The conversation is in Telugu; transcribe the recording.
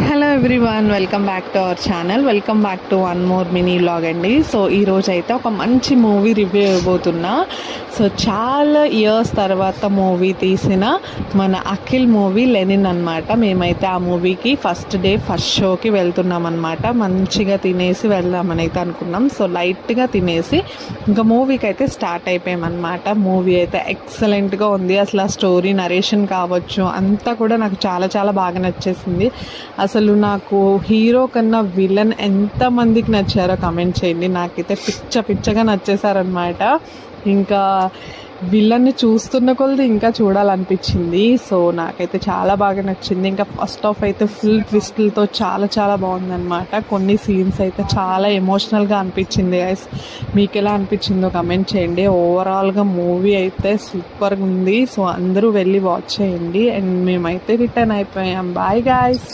Hello everyone, welcome back to our channel. Welcome back to one more mini vlog అండి. సో ఈరోజు అయితే ఒక మంచి మూవీ రివ్యూ ఇవ్వబోతున్నా. సో చాలా ఇయర్స్ తర్వాత మూవీ తీసిన మన అఖిల్ మూవీ లెనిన్ అనమాట. మేమైతే ఆ మూవీకి ఫస్ట్ డే ఫస్ట్ షోకి వెళ్తున్నాం అనమాట. మంచిగా తినేసి వెళ్దామని అయితే అనుకున్నాం. సో లైట్గా తినేసి ఇంకా మూవీకి అయితే స్టార్ట్ అయిపోయామన్నమాట. మూవీ అయితే ఎక్సలెంట్గా ఉంది. అసలు ఆ స్టోరీ నరేషన్ కావచ్చు అంతా కూడా నాకు చాలా చాలా బాగా నచ్చేసింది. అసలు నాకు హీరో కన్నా విలన్ ఎంతమందికి నచ్చారో కమెంట్ చేయండి. నాకైతే పిచ్చగా నచ్చేసారనమాట. ఇంకా విలన్ని చూస్తున్న కొలది ఇంకా చూడాలనిపించింది. సో నాకైతే చాలా బాగా నచ్చింది. ఇంకా ఫస్ట్ ఆఫ్ అయితే ఫుల్ ట్విస్ట్లతో చాలా చాలా బాగుందన్నమాట. కొన్ని సీన్స్ అయితే చాలా ఎమోషనల్గా అనిపించింది. గైస్, మీకు ఎలా అనిపించిందో కమెంట్ చేయండి. ఓవరాల్గా మూవీ అయితే సూపర్గా ఉంది. సో అందరూ వెళ్ళి వాచ్ చేయండి. అండ్ మేమైతే రిటర్న్ అయిపోయాం. Bye guys.